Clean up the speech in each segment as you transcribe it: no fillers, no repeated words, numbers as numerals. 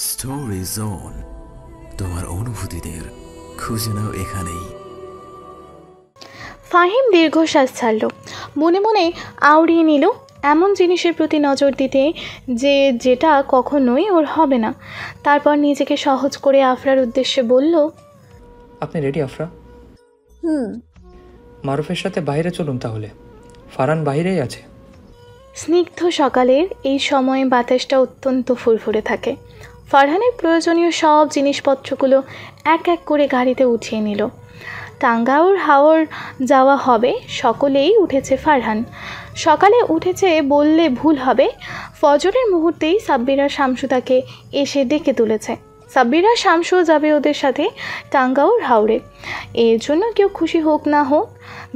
Story zone, তোমার অনুভূতিদের খুঁজে নাও এখানেই। ফাহিম দীর্ঘশ্বাস ছাড়ল, মনে মনে আওড়িয়ে নিল এমন জিনিসের প্রতি নজর দিতে যেটা কখনোই ওর হবে না। তারপর নিজেকে সহজ করে আফরার উদ্দেশ্যে বলল, আপনি রেডি আফরা? হুম। মারুফের সাথে বাইরে চলুন তাহলে, ফারহান বাইরেই আছে। স্নিগ্ধ সকালের এই সময়ে বাতাসটা অত্যন্ত ফুরফুরে থাকে। ফারহানের প্রয়োজনীয় সব জিনিসপত্রগুলো এক এক করে গাড়িতে উঠিয়ে নিল। টাঙ্গাউর হাওর যাওয়া হবে, সকলেই উঠেছে। ফারহান সকালে উঠেছে বললে ভুল হবে। ফজরের মুহূর্তেই সাব্বিরা শামসু তাকে এসে ডেকে তুলেছে। সাব্বিরা শামসু যাবে ওদের সাথে টাঙ্গাউর হাওরে। এর জন্য কেউ খুশি হোক না হোক,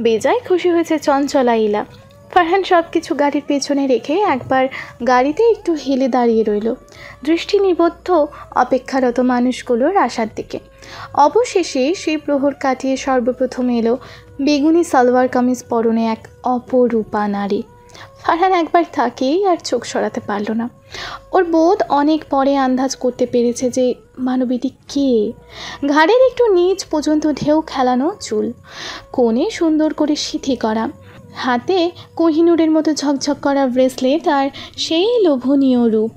বেজায় খুশি হয়েছে চঞ্চলা ইলা। ফারহান সব কিছু গাড়ির পেছনে রেখে একবার গাড়িতে একটু হেলে দাঁড়িয়ে রইল, দৃষ্টি নিবদ্ধ অপেক্ষারত মানুষগুলোর আশার দিকে। অবশেষে সেই প্রহর কাটিয়ে সর্বপ্রথম এলো বেগুনি সালোয়ার কামিজ পরনে এক অপরূপা নারী। ফারহান একবার তাকেই আর চোখ সরাতে পারল না। ওর বোধ অনেক পরে আন্দাজ করতে পেরেছে যে মানবীটি কে। ঘাড়ের একটু নিচ পর্যন্ত ঢেউ খেলানো চুল, কোণে সুন্দর করে সিথি করা, হাতে কোহিনূরের মতো ঝকঝক করা ব্রেসলেট, আর সেই লোভনীয় রূপ।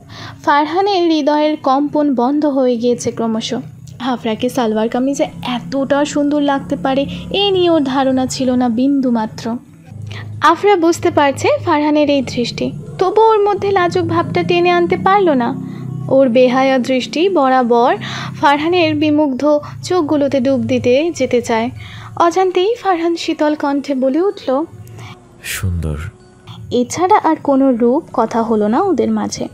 ফারহানের হৃদয়ের কম্পন বন্ধ হয়ে গিয়েছে ক্রমশ। আফরাকে সালোয়ার কামিজে এতটা সুন্দর লাগতে পারে এ নিয়ে ওর ধারণা ছিল না বিন্দু মাত্র। আফরা বুঝতে পারছে ফারহানের এই দৃষ্টি, তবু ওর মধ্যে লাজুক ভাবটা টেনে আনতে পারল না। ওর বেহায়া দৃষ্টি বরাবর ফারহানের বিমুগ্ধ চোখগুলোতে ডুব দিতে যেতে চায়। অজান্তেই ফারহান শীতল কণ্ঠে বলে উঠল, সুন্দর। এছাড়া আর কোনো রূপ কথা হলো না ওদের মাঝে।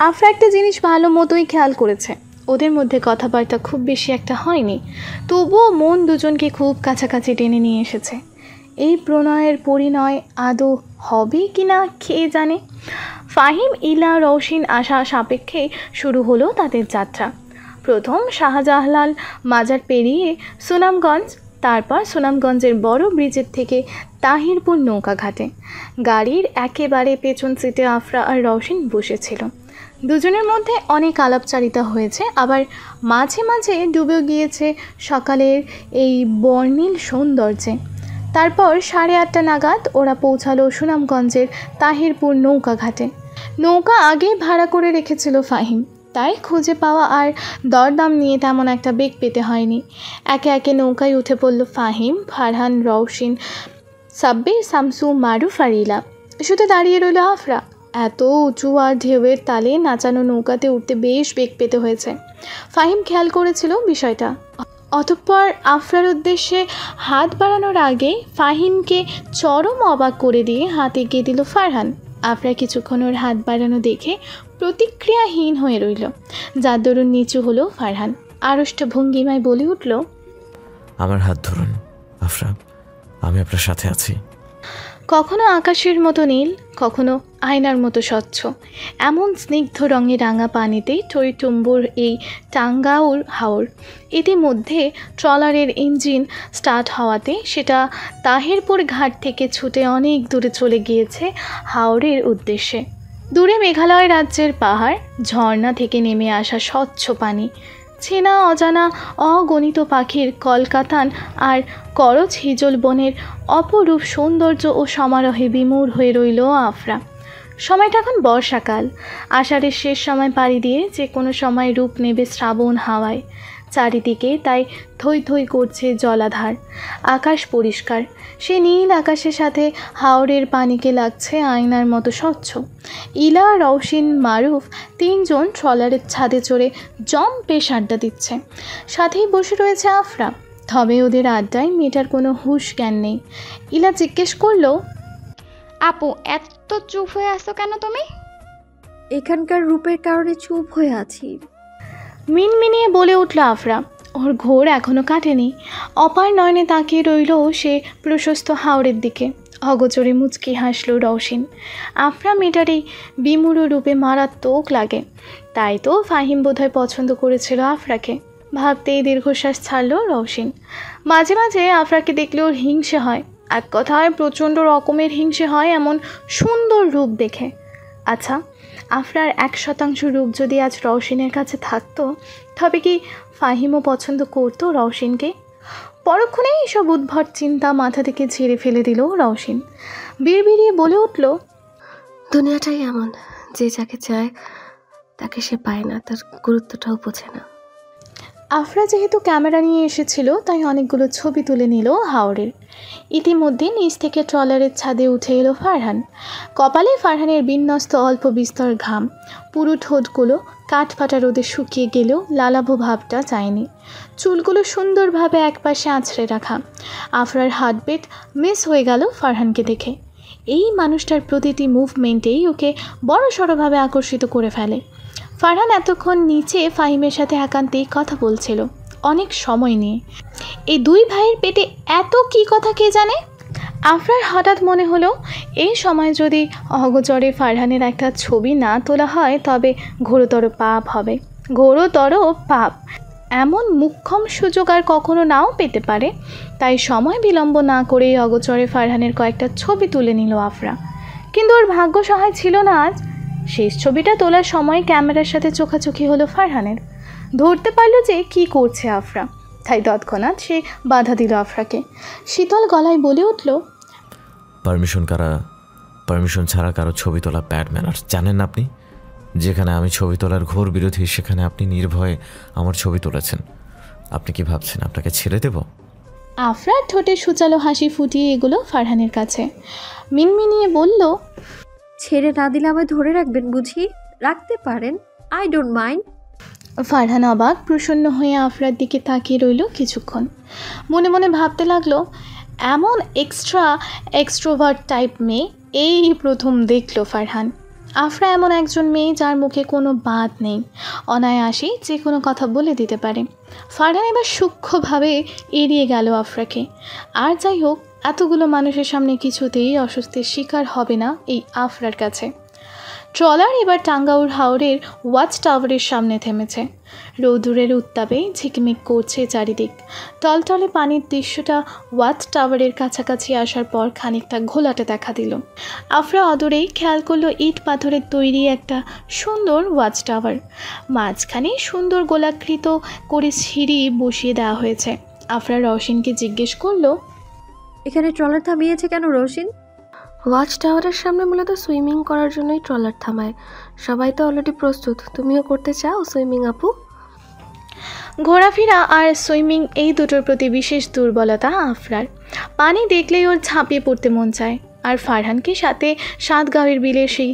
আফরা একটা জিনিস ভালো মতোই খেয়াল করেছে, ওদের মধ্যে কথাবার্তা খুব বেশি একটা হয়নি, তবুও মন দুজনকে খুব কাছাকাছি টেনে নিয়ে এসেছে। এই প্রণয়ের পরিণয় আদৌ হবে কি না কে জানে। ফাহিম, ইলা, রওশিন আশা সাপেক্ষে শুরু হলো তাদের যাত্রা। প্রথম শাহজালাল মাজার পেরিয়ে সুনামগঞ্জ, তারপর সুনামগঞ্জের বড় ব্রিজের থেকে তাহিরপুর নৌকা ঘাটে। গাড়ির একেবারে পেছন সিটে আফরা আর রওশিন বসেছিল। দুজনের মধ্যে অনেক আলাপচারিতা হয়েছে, আবার মাঝে মাঝে ডুবেও গিয়েছে সকালের এই বর্ণিল সৌন্দর্যে। তারপর 8:30 নাগাদ ওরা পৌঁছালো সুনামগঞ্জের তাহিরপুর নৌকা ঘাটে। নৌকা আগে ভাড়া করে রেখেছিল ফাহিম, তাই খুঁজে পাওয়া আর দরদাম নিয়ে তেমন একটা বেগ পেতে হয়নি। একে একে নৌকায় উঠে পড়ল ফাহিম, ফারহান, রওশিন, সাব্বির, শামসু, মারুফ আর ইলা। শুধু দাঁড়িয়ে রইল আফরা। এত উঁচু আর ঢেউয়ের তালে নাচানো নৌকাতে উঠতে বেশ বেগ পেতে হয়েছে। ফাহিম খেয়াল করেছিল বিষয়টা। অতঃপর আফরার উদ্দেশ্যে হাত বাড়ানোর আগে ফাহিমকে চরম অবাক করে দিয়ে হাত এগিয়ে দিল ফারহান। আফরা কিছুক্ষণ ওর হাত বাড়ানো দেখে প্রতিক্রিয়াহীন হয়ে রইল, যার দরুন নিচু হলো ফারহান। আড়ষ্ট ভঙ্গিমায় বলে উঠল, আমার হাত ধরুন আফরা, আমি আপনার সাথে আছি। কখনো আকাশের মতো নীল, কখনো আয়নার মতো স্বচ্ছ, এমন স্নিগ্ধ রঙে রাঙা পানিতেই টইটুম্বুর এই টাঙ্গাউর হাওর। ইতিমধ্যে ট্রলারের ইঞ্জিন স্টার্ট হওয়াতে সেটা তাহিরপুর ঘাট থেকে ছুটে অনেক দূরে চলে গিয়েছে হাওরের উদ্দেশ্যে। দূরে মেঘালয় রাজ্যের পাহাড়, ঝর্ণা থেকে নেমে আসা স্বচ্ছ পানি, চেনা অজানা অগণিত পাখির কলকাতান আর করচ হিজল বনের অপরূপ সৌন্দর্য ও সমারোহে বিমূঢ় হয়ে রইল আফরা। সময়টা এখন বর্ষাকাল, আষাঢ়ের শেষ সময় পাড়ি দিয়ে যে কোনো সময় রূপ নেবে শ্রাবণ হাওয়ায়। চারিদিকে তাই থই থই করছে জলাধার। আকাশ পরিষ্কার, সে নীল আকাশের সাথে হাওরের পানিকে লাগছে আয়নার মতো স্বচ্ছ। ইলা, রওশিন, মারুফ তিনজন ট্রলারের ছাদে চড়ে জম্পেশ আড্ডা দিচ্ছে। সাথেই বসে রয়েছে আফরা, তবে ওদের আড্ডায় মেয়েটার কোনো হুঁশ জ্ঞান নেই। ইলা জিজ্ঞেস করলো, আপু, এত চুপ হয়ে আসো কেন তুমি? এখানকার রূপের কারণে চুপ হয়ে আছি। মিনমিনিয়ে বলে উঠল আফরা। ওর ঘোর এখনও কাটেনি। অপার নয়নে তাকিয়ে রইল সে প্রশস্ত হাওরের দিকে। অগোচরে মুচকি হাসল রওশিন। আফরা মেয়েটার এই বিমূঢ় রূপে মারাত্মক লাগে, তাই তো ফাহিম বোধহয় পছন্দ করেছিল আফরাকে। ভাবতেই দীর্ঘশ্বাস ছাড়ল রওশিন। মাঝে মাঝে আফরাকে দেখলে ওর হিংসে হয়, এক কথায় প্রচণ্ড রকমের হিংসে হয় এমন সুন্দর রূপ দেখে। আচ্ছা, আফরার 1% রূপ যদি আজ রওশিনের কাছে থাকতো, তবে কি ফাহিমও পছন্দ করতো রওশিনকে? পরক্ষণেই এসব উদ্ভট চিন্তা মাথা থেকে ঝেড়ে ফেলে দিল রওশিন। বিড়বিড়িয়ে বলে উঠল, দুনিয়াটাই এমন, যে যাকে চায় তাকে সে পায় না, তার গুরুত্বটাও বোঝে না। আফরা যেহেতু ক্যামেরা নিয়ে এসেছিল, তাই অনেকগুলো ছবি তুলে নিল হাওরের। ইতিমধ্যে নিচ থেকে ট্রলারের ছাদে উঠে এলো ফারহান। কপালে ফারহানের বিন্যস্ত অল্প বিস্তর ঘাম, পুরো ঠোঁটগুলো কাঠফাটা রোদে শুকিয়ে গেলেও লালাভ ভাবটা যায়নি। চুলগুলো সুন্দরভাবে একপাশে আঁচড়ে রাখা। আফরার হার্টবিট মিস হয়ে গেল ফারহানকে দেখে। এই মানুষটার প্রতিটি মুভমেন্টেই ওকে বড়সড়ভাবে আকর্ষিত করে ফেলে। ফারহান এতক্ষণ নিচে ফাহিমের সাথে একান্তেই কথা বলছিল, অনেক সময় নিয়ে। এই দুই ভাইয়ের পেটে এত কি কথা কে জানে? আফরার হঠাৎ মনে হলো, এই সময় যদি অগোচরে ফারহানের একটা ছবি না তোলা হয় তবে ঘোরতর পাপ হবে। ঘোরতর পাপ। এমন মুখ্যম সুযোগ আর কখনো নাও পেতে পারে। তাই সময় বিলম্ব না করেই অগোচরে ফারহানের কয়েকটা ছবি তুলে নিল আফরা। কিন্তু ওর ভাগ্য সহায় ছিল না আজ। শেষ ছবিটা তোলার সময় ক্যামেরার সাথে চোখাচোখি হলো ফারহানের। ধরতে পারল যে কি করছে আফরা, তাই তৎক্ষণাৎ সে বাধা দিল আফরাকে। শীতল গলায় বলে উঠল, পারমিশন ছাড়া কারো ছবি তোলা ব্যাড ম্যানার্স, জানেন না আপনি? যেখানে আমি ছবি তোলার ঘোর বিরোধী, সেখানে আপনি নির্ভয়ে আমার ছবি তুলেছেন। আপনি কি ভাবছেন আপনাকে ছেড়ে দেব? আফরার ঠোঁটে সুচালো হাসি ফুটিয়ে এগুলো ফারহানের কাছে। মিনমিনিয়ে বলল, ছেড়ে না দিলে আমায় ধরে রাখবেন বুঝি? রাখতে পারেন, আই ডোন্ট মাইন্ড। ফারহান অবাক প্রসন্ন হয়ে আফরার দিকে তাকিয়ে রইল কিছুক্ষণ। মনে মনে ভাবতে লাগলো, এমন এক্সট্রোভার্ট টাইপ মেয়ে এই প্রথম দেখল ফারহান। আফরা এমন একজন মেয়ে যার মুখে কোনো বাদ নেই, অনায়াসেই যে কোনো কথা বলে দিতে পারে। ফারহান এবার সূক্ষ্মভাবে এড়িয়ে গেল আফরাকে। আর যাই হোক, এতগুলো মানুষের সামনে কিছুতেই অস্বস্তির শিকার হবে না এই আফরার কাছে। ট্রলার এবার টাঙ্গাউর হাওরের ওয়াচ টাওয়ারের সামনে থেমেছে। রৌদ্রের উত্তাপে ঝিকমিক করছে চারিদিক। টলটলে পানির দৃশ্যটা ওয়াচ টাওয়ারের কাছাকাছি আসার পর খানিকটা ঘোলাটে দেখা দিল। আফরা অদূরেই খেয়াল করলো ইট পাথরের তৈরি একটা সুন্দর ওয়াচ টাওয়ার। মাঝখানে সুন্দর গোলাকৃত করে সিঁড়ি বসিয়ে দেওয়া হয়েছে। আফরা রওশিনকে জিজ্ঞেস করলো, এখানে ট্রলার থামিয়েছে কেন রওশিন? ওয়াচ টাওয়ারের সামনে মূলত সুইমিং করার জন্যই ট্রলার থামায়। সবাই তো অলরেডি প্রস্তুত, তুমিও করতে চাও সুইমিং আপু? ঘোরাফেরা আর সুইমিং এই দুটোর প্রতি বিশেষ দুর্বলতা আফরার। পানি দেখলেই ওর ঝাঁপিয়ে পড়তে মন চায়। আর ফারহানকে সাথে সাতগাঁওয়ের বিলের সেই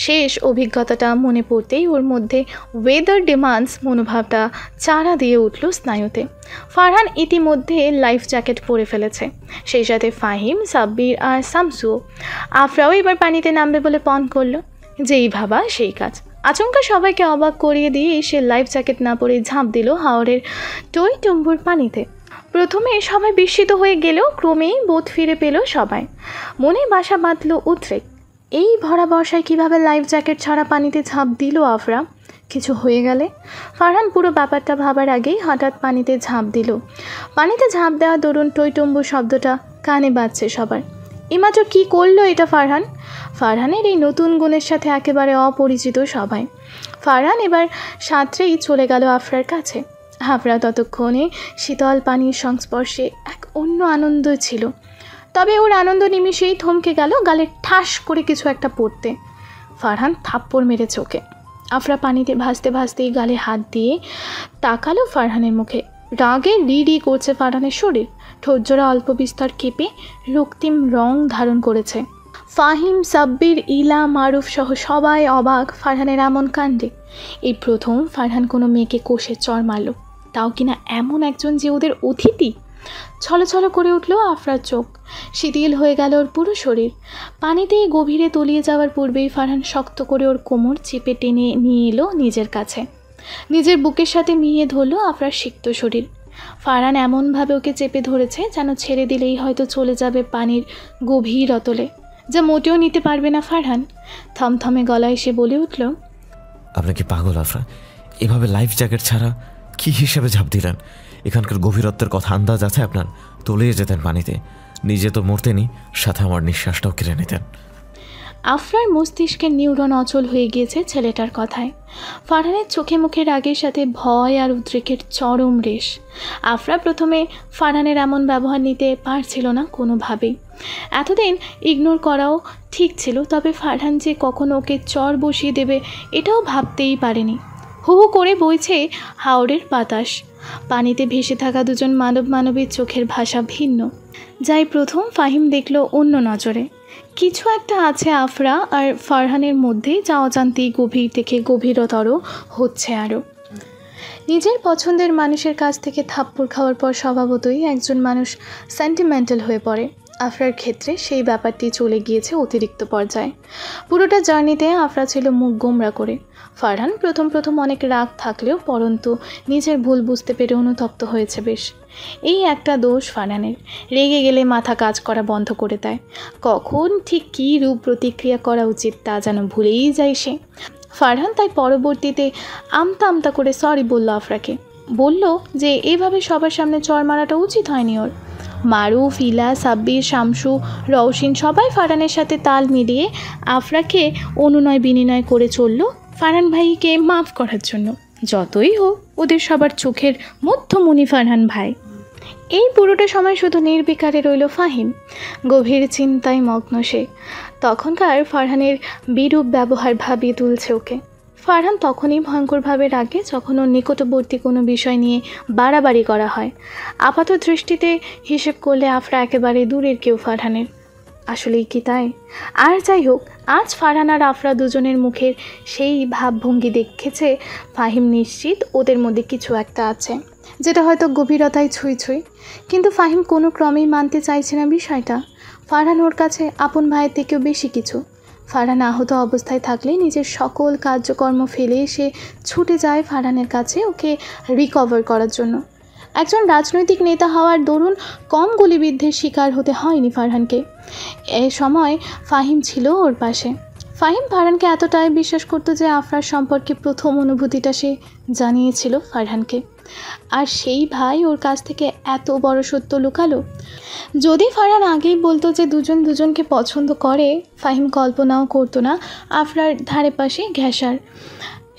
শেষ অভিজ্ঞতাটা মনে পড়তেই ওর মধ্যে ওয়েদার ডিমান্ডস মনোভাবটা চারা দিয়ে উঠল স্নায়ুতে। ফারহান ইতিমধ্যে লাইফ জ্যাকেট পরে ফেলেছে, সেই সাথে ফাহিম, সাব্বির আর শামসুও। আফরাও এবার পানিতে নামবে বলে পণ করলো। যেই ভাবা সেই কাজ। আচমকা সবাইকে অবাক করিয়ে দিয়ে সে লাইফ জ্যাকেট না পরে ঝাঁপ দিল হাওরের টইটুম্বুর পানিতে। প্রথমে সবাই বিস্মিত হয়ে গেলেও ক্রমেই বোধ ফিরে পেল সবাই। মনে বাসা বাঁধল উদ্রেক। এই ভরা বর্ষায় কীভাবে লাইফ জ্যাকেট ছাড়া পানিতে ঝাঁপ দিল আফরা? কিছু হয়ে গেলে? ফারহান পুরো ব্যাপারটা ভাবার আগেই হঠাৎ পানিতে ঝাঁপ দিল। পানিতে ঝাঁপ দেওয়া দরুন টইটুম্বু শব্দটা কানে বাজছে সবার। এইমাত্র কী করলো এটা ফারহান? ফারহানের এই নতুন গুণের সাথে একেবারে অপরিচিত সবাই। ফারহান এবার সাঁতরেই চলে গেল আফরার কাছে। আফরা ততক্ষণে শীতল পানির সংস্পর্শে এক অন্য আনন্দ ছিল। তবে ওর আনন্দ নিমিষেই থমকে গেল গালে ঠাস করে কিছু একটা পড়তে। ফারহান থাপ্পড় মেরে চোখে। আফরা পানিতে ভাসতে ভাসতেই গালে হাত দিয়ে তাকালো ফারহানের মুখে। রাগে রিড়ি করছে ফারহানের শরীর। ঠোঁটজোড়া অল্প বিস্তর কেঁপে রক্তিম রং ধারণ করেছে। ফাহিম, সাব্বির, ইলা, মারুফ সহ সবাই অবাক ফারহানের এমন কাণ্ডে। এই প্রথম ফারহান কোনো মেয়েকে কষে চড় মারল, তাও কিনা এমন একজন যে ওদের অতিথি। ছলছল করে উঠল আফরার চোখ। শিথিল হয়ে গেল ওর পুরো শরীর। পানিতে গভীরে তলিয়ে যাওয়ার পূর্বেই ফারহান শক্ত করে ওর কোমর চেপে টেনে নিয়ে এলো নিজের কাছে। নিজের বুকের সাথে মিলিয়ে ধরলো আফরার সিক্ত শরীর। ফারহান এমনভাবে ওকে চেপে ধরেছে যেন ছেড়ে দিলেই হয়তো চলে যাবে পানির গভীর অতলে, যা মোটেও নিতে পারবে না ফারহান। থমথমে গলায় সে বলে উঠল, আপনি কি পাগল আফরা? এভাবে লাইফ জ্যাকেট ছাড়া কি হিসেবে ঝাঁপ দিলেন? এখানকার গভীরত্বের কথা আন্দাজ আছে আপনার? তলিয়ে যেতেন পানিতে, নিজে তো মরতেনি, সাথে আমার নিঃশ্বাসটাও কেড়ে নিতেন। আফরার মস্তিষ্কের নিউরন অচল হয়ে গিয়েছে ছেলেটার কথায়। ফারহানের চোখে মুখে রাগের সাথে ভয় আর উদ্রেকের চরম রেশ। আফরা প্রথমে ফারহানের এমন ব্যবহার নিতে পারছিল না কোনোভাবেই। এতদিন ইগনোর করাও ঠিক ছিল, তবে ফারহান যে কখনো ওকে চর বসিয়ে দেবে এটাও ভাবতেই পারেনি। হু হু করে বইছে হাওরের বাতাস। পানিতে ভেসে থাকা দুজন মানবীর চোখের ভাষা ভিন্ন। যাই প্রথম ফাহিম দেখল অন্য নজরে। কিছু একটা আছে আফরা আর ফারহানের মধ্যে, যা অজান্তেই গভীর থেকে গভীরতর হচ্ছে আরও। নিজের পছন্দের মানুষের কাছ থেকে থাপ্পড় খাওয়ার পর স্বভাবতই একজন মানুষ সেন্টিমেন্টাল হয়ে পড়ে। আফরার ক্ষেত্রে সেই ব্যাপারটি চলে গিয়েছে অতিরিক্ত পর্যায়ে। পুরোটা জার্নিতে আফরা ছিল মুখ গোমরা করে। ফারহান প্রথম অনেক রাগ থাকলেও পরন্তু নিজের ভুল বুঝতে পেরে অনুতপ্ত হয়েছে বেশ। এই একটা দোষ ফারহানের, রেগে গেলে মাথা কাজ করা বন্ধ করে দেয়। কখন ঠিক কী রূপ প্রতিক্রিয়া করা উচিত তা যেন ভুলেই যায় সে। ফারহান তাই পরবর্তীতে আমতা করে সরি বলল আফরাকে। বলল যে এভাবে সবার সামনে চর মারাটা উচিত হয়নি ওর। মারুফ, ইলা, সাব্বির, শামসু, রওশিন সবাই ফারহানের সাথে তাল মিলিয়ে আফরাকে অনুনয় বিনিময় করে চলল ফারহান ভাইকে মাফ করার জন্য। যতই হোক ওদের সবার চোখের মধ্যমণি ফারহান ভাই। এই পুরোটা সময় শুধু নির্বিকারে রইল ফাহিম। গভীর চিন্তায় মগ্ন সে। তখনকার ফারহানের বিরূপ ব্যবহার ভাবিয়ে তুলছে ওকে। ফারহান তখনই ভয়ঙ্করভাবে রাগে যখন ওর নিকটবর্তী কোনো বিষয় নিয়ে বাড়াবাড়ি করা হয়। আপাত দৃষ্টিতে হিসেব করলে আফরা একেবারে দূরের কেউ ফারহানের। আসলেই কি তাই? আর যাই হোক, আজ ফারহান আর আফরা দুজনের মুখের সেই ভাবভঙ্গি দেখেছে ফাহিম নিশ্চিত ওদের মধ্যে কিছু একটা আছে, যেটা হয়তো গভীরতায় ছুঁই। কিন্তু ফাহিম কোনো ক্রমেই মানতে চাইছে না বিষয়টা। ফারহান ওর কাছে আপন ভাইয়ের থেকেও বেশি কিছু। ফারহান আহত অবস্থায় থাকলে নিজের সকল কার্যকর্ম ফেলে সে ছুটে যায় ফারহানের কাছে ওকে রিকভার করার জন্য। একজন রাজনৈতিক নেতা হওয়ার দরুন কম গুলিবিদ্ধের শিকার হতে হয়নি ফারহানকে। এ সময় ফাহিম ছিল ওর পাশে। ফাহিম ফারহানকে এতটাই বিশ্বাস করতো যে আফরার সম্পর্কে প্রথম অনুভূতিটা সে জানিয়েছিল ফারহানকে। আর সেই ভাই ওর কাছ থেকে এত বড় সত্য লুকালো। যদি ফারহান আগেই বলতো যে দুজনকে পছন্দ করে, ফাহিম কল্পনাও করতো না আফরার ধারে পাশে ঘেঁষার।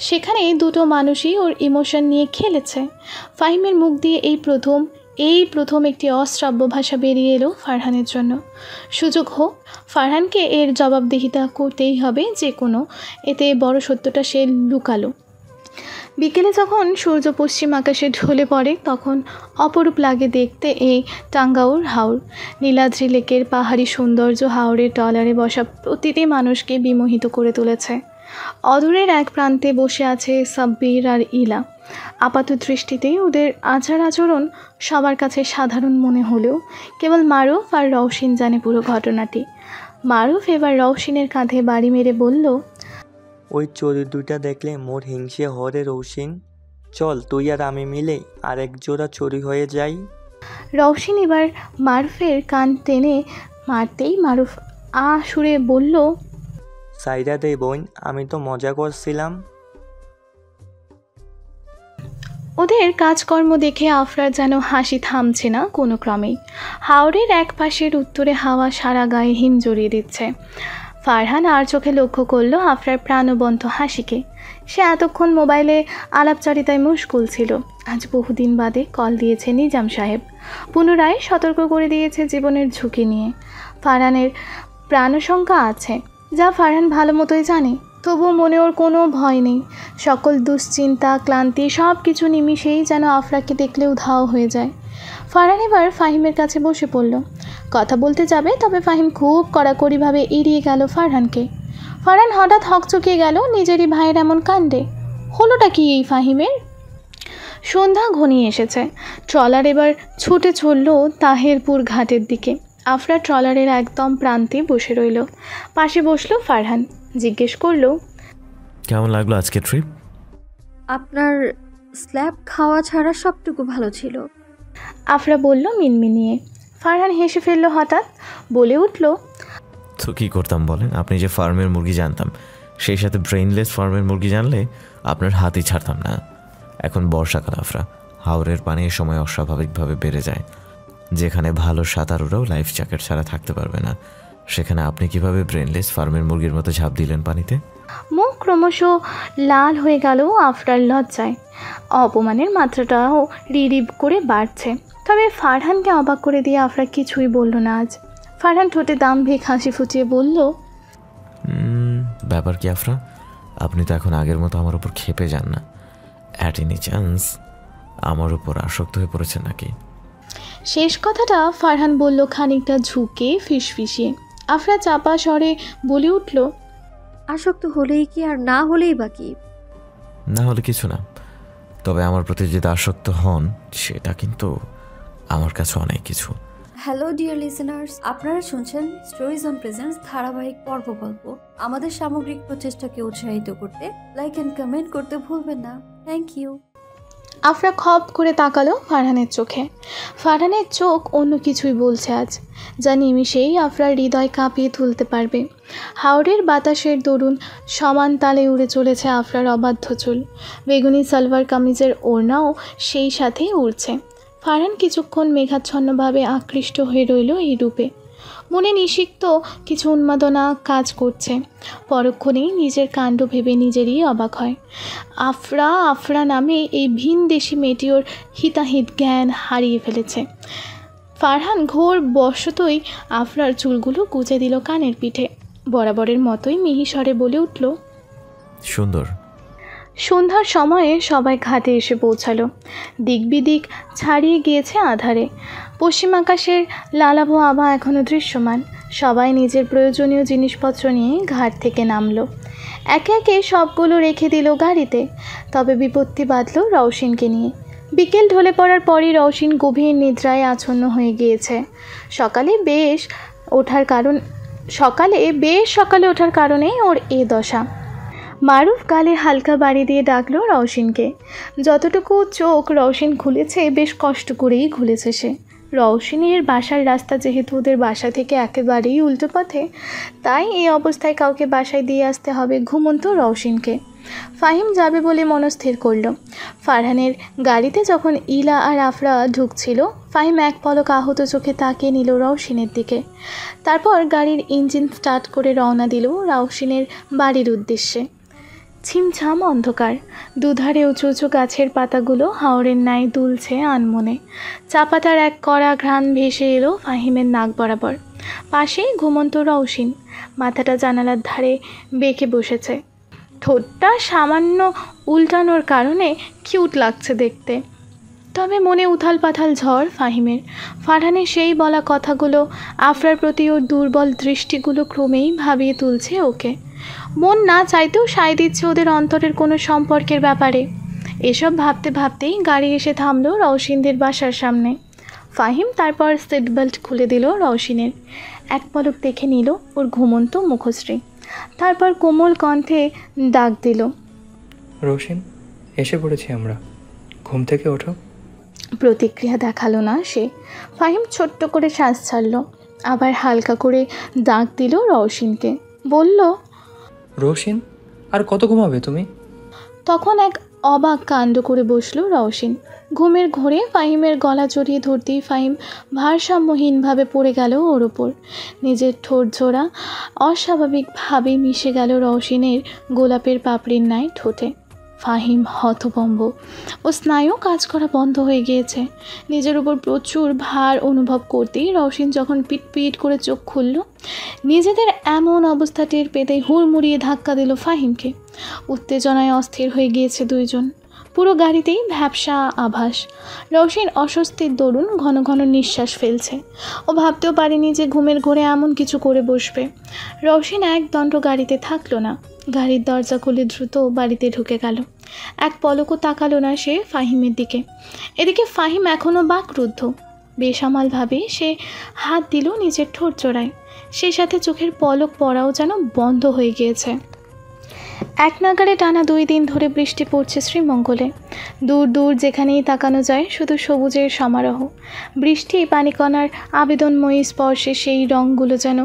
সেখানে দুটো মানুষই ওর ইমোশন নিয়ে খেলেছে। ফাহিমের মুখ দিয়ে এই প্রথম একটি অশ্রাব্য ভাষা বেরিয়ে এলো ফারহানের জন্য। সুযোগ হোক, ফারহানকে এর জবাবদিহিতা করতেই হবে যে কোনো। এতে বড় সত্যটা সে লুকালো। বিকেলে যখন সূর্য পশ্চিম আকাশে ঢলে পড়ে তখন অপরূপ লাগে দেখতে এই টাঙ্গাউর হাওর। নীলাদ্রি লেকের পাহাড়ি সৌন্দর্য হাওরের টলারে বসা প্রতিটি মানুষকে বিমোহিত করে তুলেছে। অদূরের এক প্রান্তে বসে আছে সাব্বির আর ইলা। আপাত দৃষ্টিতেই ওদের আচরণ সবার কাছে সাধারণ মনে হলেও কেবল মারুফ আর রওশিন জানে পুরো ঘটনাটি। মারুফ এবার রওশিনের কাঁধে বাড়ি মেরে বলল, ওই চোর দুইটা দেখলে মোর হিংসে হরে রৌশিন। চল তুই আর আমি মিলে আর এক জোড়া চুরি হয়ে যাই। রওশিন এবার মারুফের কান টেনে মারতেই মারুফ সুরে বলল, সাইরা দে বোন, আমি তো মজা করছিলাম। ওদের কাজকর্ম দেখে আফরার যেন হাসি থামছে না কোনো ক্রমেই। হাওরের এক পাশের উত্তরে হাওয়া সারা গায়ে হিম জড়িয়ে দিচ্ছে। ফারহান আর চোখে লক্ষ্য করল আফরার প্রাণবন্ত হাসিকে। সে এতক্ষণ মোবাইলে আলাপচারিতায় মুশগুল ছিল। আজ বহুদিন বাদে কল দিয়েছে নিজাম সাহেব। পুনরায় সতর্ক করে দিয়েছে জীবনের ঝুঁকি নিয়ে। ফারহানের প্রাণশঙ্কা আছে, যা ফারহান ভালো মতোই জানে। তবুও মনে ওর কোনো ভয় নেই। সকল দুশ্চিন্তা, ক্লান্তি সব কিছু নিমিষেই যেন আফরাকে দেখলে উধাও হয়ে যায়। ফারহান এবার ফাহিমের কাছে বসে পড়ল। কথা বলতে যাবে, তবে ফাহিম খুব কড়াকড়িভাবে এড়িয়ে গেল ফারহানকে। ফারহান হঠাৎ হকচকিয়ে গেল নিজেরই ভাইয়ের এমন কাণ্ডে। হলোটা কি এই ফাহিমের? সন্ধ্যা ঘনিয়ে এসেছে। ট্রলার এবার ছুটে চলল তাহেরপুর ঘাটের দিকে। আফরা ট্রলারের একদম প্রান্তে বসে রইল। পাশে বসলো ফারহান। জিজ্ঞেস করলো, কেমন লাগলো আজকে ট্রিপ? আপনার স্ল্যাব খাওয়া ছাড়া সবটুকু ভালো ছিল। আফরা বলল মিনমিনিয়ে। ফারহান হেসে ফেলল হঠাৎ, বলে উঠল, তো কী করতাম বলেন? আপনি যে ফার্মের মুরগি জানতাম, সেই সাথে ব্রেইনলেস ফার্মের মুরগি জানলে আপনার হাতই ছাড়তাম না। এখন বর্ষাকাল আফরা, হাওরের পানি এ সময় অস্বাভাবিকভাবে বেড়ে যায়, যেখানে ভালো সাঁতারুরাও লাইফ জ্যাকেট ছাড়া থাকতে পারবে না। সেখানে আপনি কিভাবে ব্রেনলেস ফার্মের মুরগির মতো ঝাঁপ দিলেন পানিতে? মুখ ক্রমশ লাল হয়ে গেল আফরার লজ্জায়। অপমানের মাত্রাটাও রিরিব করে বাড়ছে। তবে ফারহানকে অবাক করে দিয়ে আফরা কিছুই বলল না আজ। ফারহান ঠোঁটে দাম্ভিক হাসি ফুটিয়ে বলল, ব্যাপার কি আফরা, আপনি তো এখন আগের মতো আমার উপর ক্ষেপে যান না। অ্যাট এনি চান্স আমার উপর আসক্ত হয়ে পড়েছেন নাকি? শেষ কথাটা ফারহান বলল খানিকটা ঝুঁকে ফিসফিসিয়ে। আফরা চাপা স্বরে বলে উঠল, আসক্ত হলেই কি আর না হলেই বা কি? না হলে কিছু না, তবে আমার প্রতি যদি আসক্ত হন সেটা কিন্তু আমার কাছে অনেক কিছু। হ্যালো ডিয়ার লিসেনার্স, আপনারা শুনছেন স্টোরিজ অন প্রেজেন্টস ধারাবাহিক পর্ব গল্প। আমাদের সামগ্রিক প্রচেষ্টাকে উৎসাহিত করতে লাইক অ্যান্ড কমেন্ট করতে ভুলবেন না। Thank you. আফরা খপ করে তাকালো ফারহানের চোখে। ফারহানের চোখ অন্য কিছুই বলছে আজ, যা নিমিষেই আফরার হৃদয় কাঁপিয়ে তুলতে পারবে। হাওড়ের বাতাসের দরুন সমান তালে উড়ে চলেছে আফরার অবাধ্য চুল। বেগুনি সালোয়ার কামিজের ওড়নাও সেই সাথেই উড়ছে। ফারহান কিছুক্ষণ মেঘাচ্ছন্নভাবে আকৃষ্ট হয়ে রইল এই রূপে। মনে নিষিক্ত কিছু উন্মাদনা কাজ করছে। পরক্ষণেই নিজের কাণ্ড ভেবে নিজেরই অবাক হয়। আফরা নামে এই ভিনদেশি মেয়েটির হিতাহিত জ্ঞান হারিয়ে ফেলেছে। ফারহান ঘোর বশতই আফরার চুলগুলো গুজে দিল কানের পিঠে। বরাবরের মতোই মিহিস্বরে বলে উঠল, সুন্দর। সন্ধ্যার সময়ে সবাই ঘাটে এসে পৌঁছালো। দিক বিদিক ছাড়িয়ে গিয়েছে আধারে। পশ্চিম আকাশের লালাভ আভা এখনও দৃশ্যমান। সবাই নিজের প্রয়োজনীয় জিনিসপত্র নিয়ে ঘাট থেকে নামলো। একে একে সবগুলো রেখে দিল গাড়িতে। তবে বিপত্তি বাঁধল রওশিনকে নিয়ে। বিকেল ঢলে পড়ার পরই রওশিন গভীর নিদ্রায় আচ্ছন্ন হয়ে গিয়েছে। সকালে বেশ সকালে ওঠার কারণেই ওর এ দশা। মারুফ গালে হালকা বাড়ি দিয়ে ডাকলো রওশিনকে। যতটুকু চোখ রওশিন খুলেছে বেশ কষ্ট করেই খুলেছে সে। রওশিনের বাসার রাস্তা যেহেতু ওদের বাসা থেকে একেবারেই উল্টো পথে, তাই এই অবস্থায় কাউকে বাসায় দিয়ে আসতে হবে ঘুমন্ত রওশিনকে। ফাহিম যাবে বলে মনস্থির করল। ফারহানের গাড়িতে যখন ইলা আর আফরা ঢুকছিল, ফাহিম এক পলক আহত চোখে তাকিয়ে নিল রওশিনের দিকে। তারপর গাড়ির ইঞ্জিন স্টার্ট করে রওনা দিল রওশিনের বাড়ির উদ্দেশ্যে। ছিমছাম অন্ধকার। দুধারে উঁচু উঁচু গাছের পাতাগুলো হাওরের ন্যায় দুলছে আনমনে। চা পাতার এক কড়া ঘ্রাণ ভেসে এলো ফাহিমের নাক বরাবর। পাশেই ঘুমন্ত রওশিন, মাথাটা জানালার ধারে বেঁকে বসেছে। ঠোঁটটা সামান্য উল্টানোর কারণে কিউট লাগছে দেখতে। তবে মনে উথাল পাথাল ঝড় ফাহিমের। ফারহানের সেই বলা কথাগুলো, আফরার প্রতি ওর দুর্বল দৃষ্টিগুলো ক্রমেই ভাবিয়ে তুলছে ওকে। মন না চাইতেও সায় দিচ্ছে ওদের অন্তরের কোনো সম্পর্কের ব্যাপারে। এসব ভাবতে ভাবতেই গাড়ি এসে থামলো রওশিনদের বাসার সামনে। ফাহিম তারপর সিট বেল্ট খুলে দিল রওশিনের। এক পলক দেখে নিল ওর ঘুমন্ত মুখশ্রী। তারপর কোমল কণ্ঠে ডাক দিল, রোশিন, এসে পড়েছি আমরা, ঘুম থেকে ওঠো। প্রতিক্রিয়া দেখালো না সে। ফাহিম ছোট্ট করে শ্বাস ছাড়ল। আবার হালকা করে ডাক দিল রওশিনকে। বলল, রোশিন, আর কত ঘুমাবে তুমি? তখন এক অবাক কাণ্ড করে বসলো রওশিন। ঘুমের ঘোরে ফাহিমের গলা জড়িয়ে ধরতেই ফাহিম ভারসাম্যহীনভাবে পড়ে গেল ওর ওপর। নিজের ঠোঁট জোড়া অস্বাভাবিকভাবে মিশে গেল রওশিনের গোলাপের পাপড়ির ন্যায় ঠোঁটে। ফাহিম হতভম্ব। ও স্নায়ু কাজ করা বন্ধ হয়ে গিয়েছে। নিজের উপর প্রচুর ভার অনুভব করতেই রওশিন যখন পিট করে চোখ খুলল, নিজেদের এমন অবস্থা টের পেতেই হুড়মুড়িয়ে ধাক্কা দিল ফাহিমকে। উত্তেজনায় অস্থির হয়ে গিয়েছে দুইজন। পুরো গাড়িতেই ভ্যাপসা আভাস। রওশিন অস্বস্তির দরুন ঘন ঘন নিঃশ্বাস ফেলছে। ও ভাবতেও পারেনি যে ঘুমের ঘোরে এমন কিছু করে বসবে। রওশিন একদণ্ড গাড়িতে থাকলো না। গাড়ির দরজা খুলে দ্রুত বাড়িতে ঢুকে গেল। এক পলকও তাকালো না সে ফাহিমের দিকে। এদিকে ফাহিম এখনও বাকরুদ্ধ। বেসামালভাবে সে হাত দিল নিজের ঠোঁট জোড়ায়। সেই সাথে চোখের পলক পড়াও যেন বন্ধ হয়ে গিয়েছে। এক নাগারে টানা 2 দিন ধরে বৃষ্টি পড়ছে শ্রীমঙ্গলে। দূর দূর যেখানেই তাকানো যায় শুধু সবুজের সমারোহ। বৃষ্টি পানিকণার আবেদনময়ী স্পর্শে সেই রঙগুলো যেন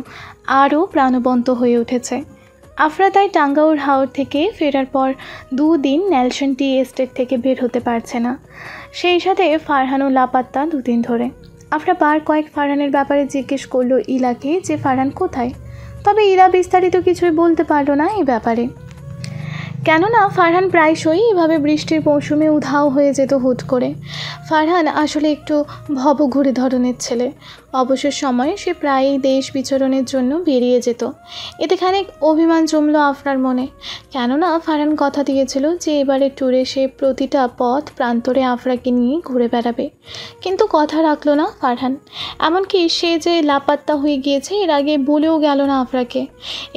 আরও প্রাণবন্ত হয়ে উঠেছে। আফরা তাই টাঙ্গাউর হাওর থেকে ফেরার পর 2 দিন নেলসন টি এস্টেট থেকে বের হতে পারছে না। সেই সাথে ফারহানও লাপাত্তা 2 দিন ধরে। আফরা বার কয়েক ফারহানের ব্যাপারে জিজ্ঞেস করলো ইলাকে যে ফারহান কোথায়, তবে ইলা বিস্তারিত কিছুই বলতে পারলো না এই ব্যাপারে। কেননা ফারহান প্রায়শই এভাবে বৃষ্টির মৌসুমে উধাও হয়ে যেত হুট করে। ফারহান আসলে একটু ভবঘুরে ধরনের ছেলে। অবসর সময়ে সে প্রায়ই দেশ বিচরণের জন্য বেরিয়ে যেত। এতে খানিক অভিমান জমল আফরার মনে, কেননা ফারহান কথা দিয়েছিল যে এবারে ট্যুরে সে প্রতিটা পথ প্রান্তরে আফরাকে নিয়ে ঘুরে বেড়াবে, কিন্তু কথা রাখলো না ফারহান। এমনকি সে যে লাপাত্তা হয়ে গিয়েছে এর আগে বলেও গেল না আফরাকে।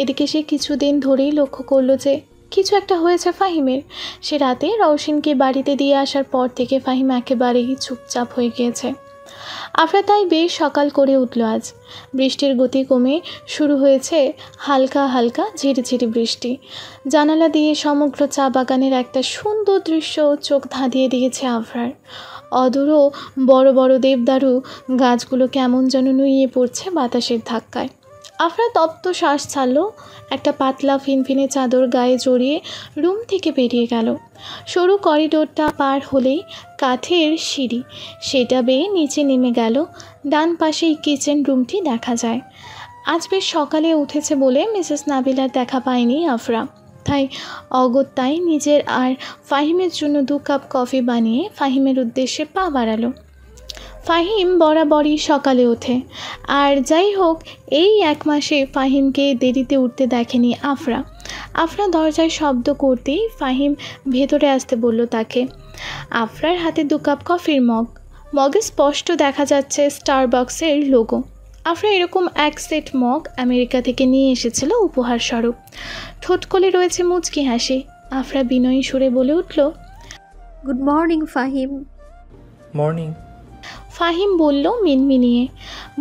এদিকে সে কিছুদিন ধরেই লক্ষ্য করলো যে কিছু একটা হয়েছে ফাহিমের। সে রাতে রওশিনকে বাড়িতে দিয়ে আসার পর থেকে ফাহিম একেবারেই চুপচাপ হয়ে গিয়েছে। আফরা তাই বেশ সকাল করে উঠল আজ। বৃষ্টির গতি কমে শুরু হয়েছে হালকা হালকা ঝিরিঝিরি বৃষ্টি। জানালা দিয়ে সমগ্র চা বাগানের একটা সুন্দর দৃশ্য চোখ ধাঁধিয়ে দিয়েছে আফরার। অদূরও বড় বড় দেবদারু গাছগুলো কেমন যেন নুইয়ে পড়ছে বাতাসের ধাক্কায়। আফরা তপ্ত শ্বাস ছাড়ল, একটা পাতলা ফিনফিনে চাদর গায়ে জড়িয়ে রুম থেকে বেরিয়ে গেল। সরু করিডোরটা পার হলেই কাঠের সিঁড়ি, সেটা বেয়ে নিচে নেমে গেল। ডান পাশেই কিচেন রুমটি দেখা যায়। আজ বেশ সকালে উঠেছে বলে মিসেস নাবিলার দেখা পায়নি আফরা, তাই অগত্যায় নিজের আর ফাহিমের জন্য 2 কাপ কফি বানিয়ে ফাহিমের উদ্দেশ্যে পা বাড়ালো। ফাহিম বরাবরই সকালে ওঠে, আর যাই হোক এই 1 মাসে ফাহিমকে দেরিতে উঠতে দেখেনি আফরা। আফরা দরজায় শব্দ করতেই ফাহিম ভেতরে আসতে বলল তাকে। আফরার হাতে 2 কাপ কফির মগে স্পষ্ট দেখা যাচ্ছে স্টারবাক্সের লোগো। আফরা এরকম 1 সেট মগ আমেরিকা থেকে নিয়ে এসেছিল উপহার স্বরূপ। ঠোঁটকলে রয়েছে মুচকি হাসি। আফরা বিনয়ী সুরে বলে উঠল, good morning Fahim. Morning. Fahim বলল মিনমিনিয়ে,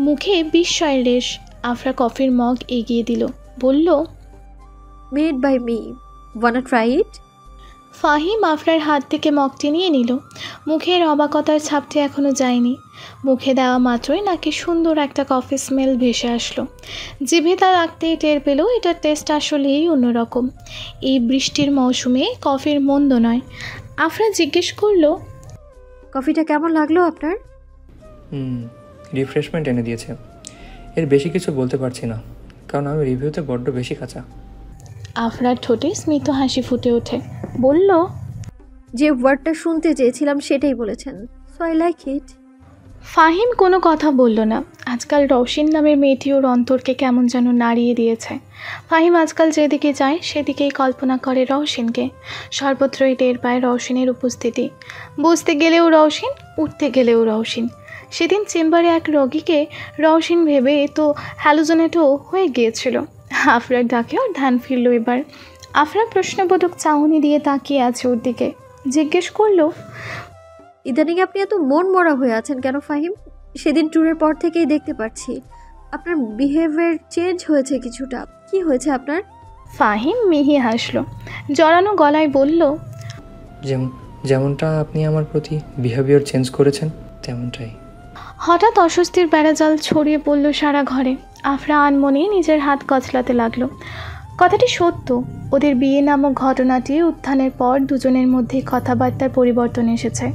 মুখে বিস্ময়ের রেশ। আফরা কফির মগ এগিয়ে দিল, বলল, made by me, wanna try it? Fahim আফরার হাত থেকে মগটি নিয়ে নিল। মুখের অবাকতার ছাপটি এখনও যায়নি। মুখে দেওয়া মাত্রই নাকি সুন্দর একটা কফি স্মেল ভেসে আসলো। জিভে তা রাখতেই টের পেল এটার টেস্ট আসলেই অন্যরকম। এই বৃষ্টির মৌসুমে কফির মন্দ নয়। আফরা জিজ্ঞেস করলো, কফিটা কেমন লাগলো আপনার? রিফ্রেশমেন্ট এনে দিয়েছে। এর বেশি কিছু বলতে পারছি না, কারণ আমি রিভিউতে বড্ড বেশি কাঁচা। আফরার ঠোঁটে স্মিত হাসি ফুটে ওঠে, বলল, যে ওয়ার্ডটা শুনতে চেয়েছিলাম সেটাই বলেছেন, so I like it. Fahim কোনো কথা বলল না। আজকাল রওশিন নামের মেয়েটি ওর অন্তরকে কেমন যেন নাড়িয়ে দিয়েছে। ফাহিম আজকাল যেদিকে যায় সেদিকেই কল্পনা করে রওশিনকে। সর্বত্রই টের পায় রওশিনের উপস্থিতি। বসতে গেলেও রওশিন, উঠতে গেলেও রওশিন। সেদিন চেম্বারে এক রোগীকে রওশিন ভেবে তো হ্যালোজেনেটও হয়ে গিয়েছিল। আফরার ডাকেও ধ্যান ফিরল এবার। আফরা প্রশ্নবোধক চাউনি দিয়ে তাকিয়ে আছে ওর দিকে। জিজ্ঞেস করলো, ইদানিং আপনি এত মন মরা হয়ে আছেন কেন ফাহিম? সেদিন ট্যুরের পর থেকেই দেখতে পাচ্ছি আপনার বিহেভিয়ার চেঞ্জ হয়েছে কিছুটা। কি হয়েছে আপনার? ফাহিম মিহি হাসলো, জড়ানো গলায় বলল, যেমনটা আপনি আমার প্রতি বিহেভিয়ার চেঞ্জ করেছেন তেমনটাই। হঠাৎ অস্বস্তির বেড়াজাল ছড়িয়ে পড়ল সারা ঘরে। আফরা আনমনে নিজের হাত কচলাতে লাগলো। কথাটি সত্য। ওদের বিয়ে নামক ঘটনাটি উত্থানের পর দুজনের মধ্যে কথাবার্তার পরিবর্তন এসেছে।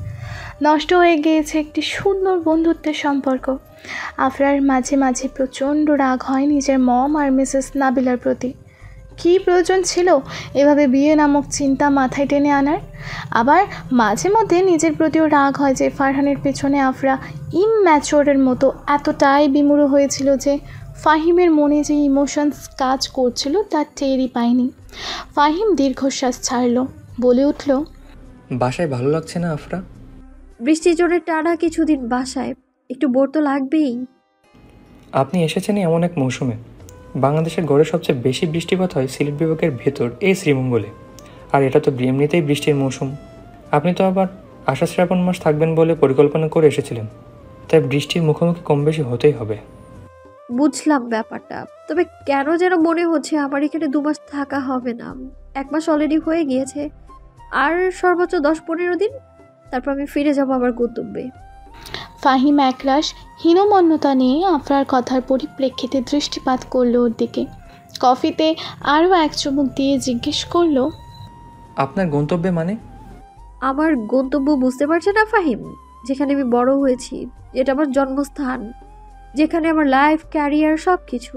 নষ্ট হয়ে গিয়েছে একটি সুন্দর বন্ধুত্বের সম্পর্ক। আফরার মাঝে মাঝে প্রচণ্ড রাগ হয় নিজের মম আর মিসেস নাবিলার প্রতি। কী প্রয়োজন ছিল এভাবে বিয়ে নামক চিন্তা মাথায় টেনে আনার? আবার মাঝে মধ্যে নিজের প্রতিও রাগ হয় যে ফারহানের পেছনে আফরা ইমম্যাচিওরের মতো এতটাই বিমূঢ় হয়েছিল যে ফাহিমের মনে যে ইমোশনস কাজ করছিল তার টেরই পায়নি। ফাহিম দীর্ঘশ্বাস ছাড়ল, বলে উঠল, বাসায় ভালো লাগছে না আফরা? বৃষ্টির জন্য টানা কিছুদিন বাসায়, একটু বোর তো লাগবেই। আপনি এসেছেন এমন এক মৌসুমে। বাংলাদেশের গড়ে সবচেয়ে বেশি বৃষ্টিপাত হয় সিলেট বিভাগের ভেতর এই শ্রীমঙ্গলে, আর এটা তো এমনিতেই বৃষ্টির মৌসুম। আপনি তো আবার আষাঢ় শ্রাবণ মাস থাকবেন বলে পরিকল্পনা করে এসেছিলেন, তাই বৃষ্টির মুখোমুখি কম বেশি হতেই হবে। বুঝলাম ব্যাপারটা, তবে কেন যেন মনে হচ্ছে আমার এখানে 2 মাস থাকা হবে না। 1 মাস অলরেডি হয়ে গিয়েছে, আর সর্বোচ্চ 10-15 দিন, তারপর আমি ফিরে যাব আবার গন্তব্যে। ফাহিম একরাশ হীনমন্যতা নিয়ে আফরার কথার পরিপ্রেক্ষিতে দৃষ্টিপাত করল ওর দিকে। কফিতে আরও 1 চুমুক দিয়ে জিজ্ঞেস করলো, আপনার গন্তব্যে মানে? আমার গন্তব্য বুঝতে পারছে না ফাহিম? যেখানে আমি বড় হয়েছি, যেটা আমার জন্মস্থান, যেখানে আমার লাইফ, ক্যারিয়ার সব কিছু,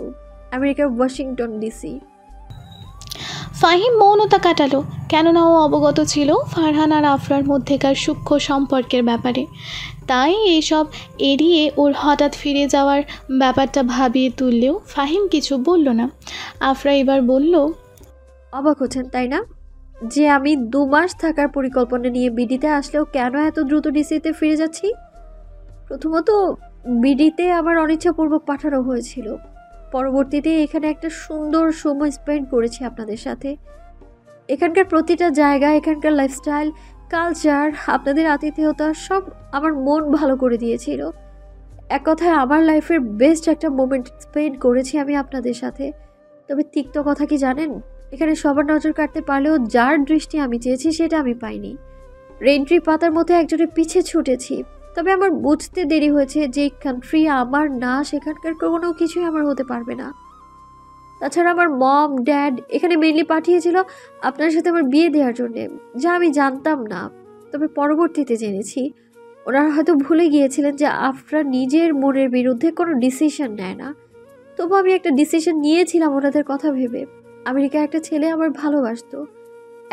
আমেরিকার ওয়াশিংটন ডিসি। ফাহিম মৌনতা কাটালো, কেননা ও অবগত ছিল ফারহান আর আফরার মধ্যেকার সূক্ষ্ম সম্পর্কের ব্যাপারে। তাই এইসব এড়িয়ে ওর হঠাৎ ফিরে যাওয়ার ব্যাপারটা ভাবিয়ে তুললেও ফাহিম কিছু বলল না। আফরা এবার বলল, অবাক হচ্ছেন তাই না, যে আমি 2 মাস থাকার পরিকল্পনা নিয়ে বিডিতে আসলেও কেন এত দ্রুত ডিসিতে ফিরে যাচ্ছি? প্রথমত, বিডিতে আমার অনিচ্ছাপূর্বক পাঠানো হয়েছিল। পরবর্তীতে এখানে একটা সুন্দর সময় স্পেন্ড করেছি আপনাদের সাথে। এখানকার প্রতিটা জায়গা, এখানকার লাইফস্টাইল, কালচার, আপনাদের আতিথেয়তা সব আমার মন ভালো করে দিয়েছিল। এক কথায় আমার লাইফের বেস্ট একটা মোমেন্ট স্পেন্ড করেছি আমি আপনাদের সাথে। তবে তিক্ত কথা কি জানেন, এখানে সবার নজর কাটতে পারলেও যার দৃষ্টি আমি চেয়েছি সেটা আমি পাইনি। রেন্ট্রি পাতার মধ্যে একজনের পিছে ছুটেছি। তবে আমার বুঝতে দেরি হয়েছে যে কান্ট্রি আমার না, সেখানকার কোনো কিছুই আমার হতে পারবে না। তাছাড়া আমার মম ড্যাড এখানে মেনলি পাঠিয়েছিল আপনার সাথে আমার বিয়ে দেওয়ার জন্যে, যা আমি জানতাম না। তবে পরবর্তীতে জেনেছি ওনারা হয়তো ভুলে গিয়েছিলেন যে আফরা নিজের মনের বিরুদ্ধে কোনো ডিসিশন নেয় না। তবু আমি একটা ডিসিশন নিয়েছিলাম ওনাদের কথা ভেবে। আমেরিকা একটা ছেলে আমার ভালোবাসতো,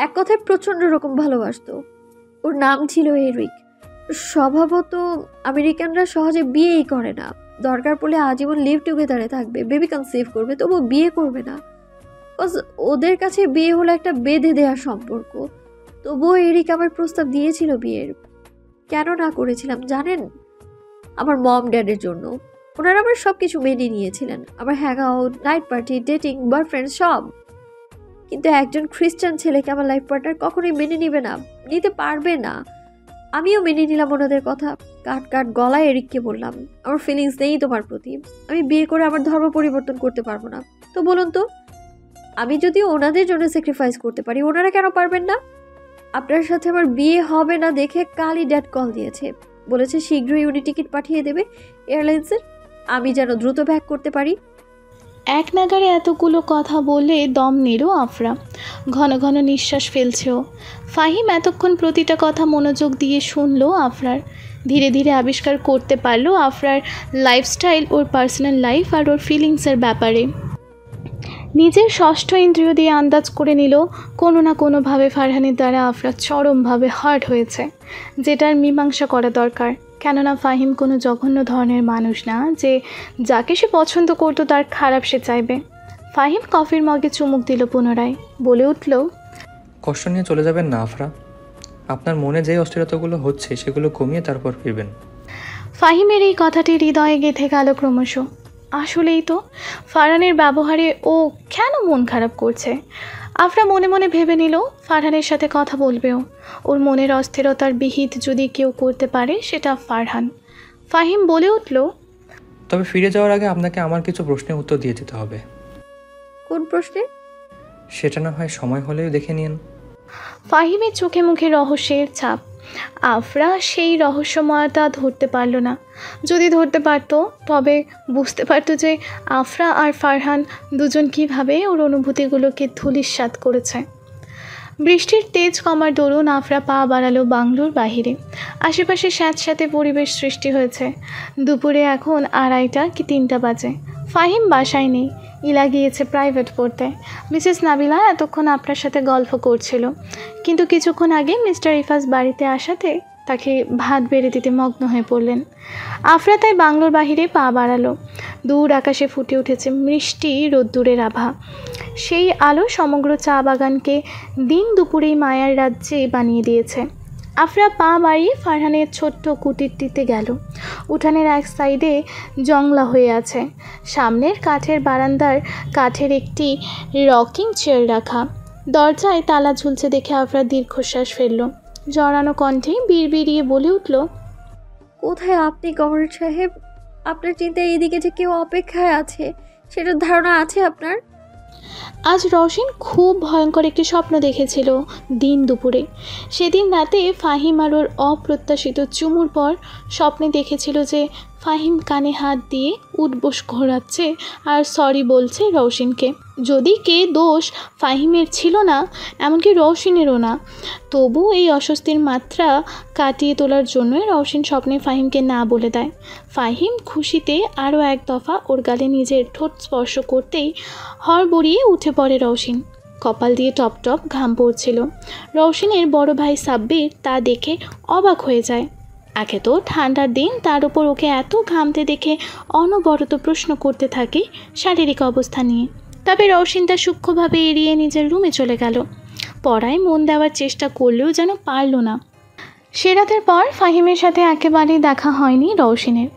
এক কথায় প্রচণ্ড রকম ভালোবাসতো। ওর নাম ছিল এরিক। স্বভাবত আমেরিকানরা সহজে বিয়েই করে না, দরকার পড়লে আজীবন লিভ টুগেদারে থাকবে, বেবি কনসিভ করবে, তবু বিয়ে করবে না। ওদের কাছে বিয়ে হলো একটা বেঁধে দেওয়ার সম্পর্ক। তবুও এরিক আমার প্রস্তাব দিয়েছিল বিয়ের। কেন না করেছিলাম জানেন? আমার মম ড্যাডের জন্য। ওনারা আমার সব কিছু মেনে নিয়েছিলেন, আমার hang out, night party, dating, boyfriend সব। কিন্তু একজন খ্রিস্টান ছেলেকে আমার লাইফ পার্টনার কখনোই মেনে নিবে না, নিতে পারবে না। আমিও মেনে নিলাম ওনাদের কথা। কাট গলায় এরিককে বললাম, আমার ফিলিংস নেই তোমার প্রতি, আমি বিয়ে করে আমার ধর্ম পরিবর্তন করতে পারবো না। তো বলুন তো, আমি যদি ওনাদের জন্য স্যাক্রিফাইস করতে পারি, ওনারা কেন পারবেন না? আপনার সাথে আমার বিয়ে হবে না দেখে কালই ড্যাড কল দিয়েছে, বলেছে শীঘ্রই উনি টিকিট পাঠিয়ে দেবে এয়ারলাইন্সের, আমি যেন দ্রুত ব্যাক করতে পারি। এক নাগারে এতগুলো কথা বলে দম নিল আফরা। ঘন ঘন নিঃশ্বাস ফেলছেও। ফাহিম এতক্ষণ প্রতিটা কথা মনোযোগ দিয়ে শুনলো আফরার। ধীরে ধীরে আবিষ্কার করতে পারলো আফরার লাইফস্টাইল, ওর পার্সোনাল লাইফ আর ওর ফিলিংসের ব্যাপারে। নিজের ষষ্ঠ ইন্দ্রিয় দিয়ে আন্দাজ করে নিল কোনো না কোনোভাবে ফারহানের দ্বারা আফরা চরমভাবে হার্ট হয়েছে, যেটার মীমাংসা করা দরকার। কেননা ফাহিম কোনো জঘন্য ধরনের মানুষ না যে যাকে সে পছন্দ করতো তার খারাপ সে চাইবে। ফাহিম কফির মগে চুমুক দিল পুনরায়, বলে উঠল, কষ্ট নিয়ে চলে যাবেন না আফরা, আপনার মনে যে অস্থিরতাগুলো হচ্ছে সেগুলো কমিয়ে তারপর ফিরবেন। ফাহিমের এই কথাটি হৃদয়ে গেঁথে গেল ক্রমশ। আসলেই তো ফারহানের ব্যবহারে ও কেন মন খারাপ করছে। আফরা মনে মনে ভেবে নিল ফারহানের সাথে কথা বলবেও। ওর মনের অস্থিরতার বিহিত যদি কেউ করতে পারে সেটা ফারহান। ফাহিম বলে উঠল, তবে ফিরে যাওয়ার আগে আপনাকে আমার কিছু প্রশ্নের উত্তর দিয়ে দিতে হবে। কোন প্রশ্নে? সেটা না হয় সময় হলেও দেখে নিন। ফাহিমের চোখে মুখে রহস্যের ছাপ। আফরা সেই রহস্যময়তা ধরতে পারল না। যদি ধরতে পারত তবে বুঝতে পারত যে আফরা আর ফারহান দুজন কীভাবে ওর অনুভূতিগুলোকে ধূলিসাৎ করেছে। বৃষ্টির তেজ কমার দরুন আফরা পা বাড়ালো বাংলোর বাহিরে। আশেপাশে স্যাঁতস্যাঁতে পরিবেশ সৃষ্টি হয়েছে। দুপুরে এখন 2:30 কি 3টা বাজে। ফাহিম বাসায় নেই, ইলা গিয়েছে প্রাইভেট পড়তে। মিসেস নাবিলা এতক্ষণ আপনার সাথে গল্প করছিল, কিন্তু কিছুক্ষণ আগে মিস্টার ইফাজ বাড়িতে আসাতে তাকে ভাত বেড়ে দিতে মগ্ন হয়ে পড়লেন। আফরা তাই বাংলোর বাহিরে পা বাড়ালো। দূর আকাশে ফুটে উঠেছে মিষ্টি রোদ্দুরের আভা। সেই আলো সমগ্র চা বাগানকে দিন দুপুরেই মায়ার রাজ্যে বানিয়ে দিয়েছে। আফরা পা বাড়িয়ে ফারহানের ছোট্ট কুটিরটিতে গেল। উঠানের এক সাইডে জংলা হয়ে আছে। সামনের কাঠের বারান্দার কাঠের একটি রকিং চেয়ার রাখা। দরজায় তালা ঝুলছে দেখে আফরা দীর্ঘশ্বাস ফেলল। জড়ানো কণ্ঠে বিড়বিড়িয়ে বলে উঠল, কোথায় আপনি কমরেড সাহেব? আপনার চিন্তায় এদিকে যে কেউ অপেক্ষায় আছে সেটার ধারণা আছে আপনার? আজ রওশন খুব ভয়ঙ্কর একটি স্বপ্ন দেখেছিল দিন দুপুরে। সেদিন রাতে ফাহিম আর ওর অপ্রত্যাশিত চুমুর পর স্বপ্নে দেখেছিল যে ফাহিম কানে হাত দিয়ে উঠবোস ঘোরাচ্ছে আর সরি বলছে রওশিনকে। যদি কে দোষ ফাহিমের ছিল না, এমনকি রওশিনেরও না, তবু এই অস্বস্তির মাত্রা কাটিয়ে তোলার জন্যই রওশিন স্বপ্নে ফাহিমকে না বলে দেয়। ফাহিম খুশিতে আরও এক দফা ওর গালে নিজের ঠোঁট স্পর্শ করতেই হড়বড়িয়ে উঠে পড়ে রওশিন। কপাল দিয়ে টপ টপ ঘাম পড়ছিল। রওশিনের বড় ভাই সাব্বির তা দেখে অবাক হয়ে যায়। একে তো ঠান্ডার দিন, তার উপর ওকে এত ঘামতে দেখে অনবরত প্রশ্ন করতে থাকে শারীরিক অবস্থা নিয়ে। তবে রওশিন তা সূক্ষ্মভাবে এড়িয়ে নিজের রুমে চলে গেল। পড়ায় মন দেওয়ার চেষ্টা করলেও যেন পারল না। সে রাতের পর ফাহিমের সাথে একেবারেই দেখা হয়নি রওশিনের।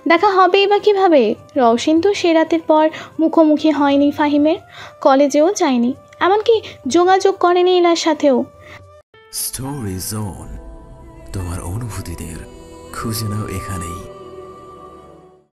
দেখা হবেই বা কীভাবে? রওশিন তো সে রাতের পর মুখোমুখি হয়নি ফাহিমের, কলেজেও যায়নি, এমনকি যোগাযোগ করেনি এলার সাথেও। স্টোরি জোন, তোমার অনুভূতিদের খুঁজে নাও এখানেই।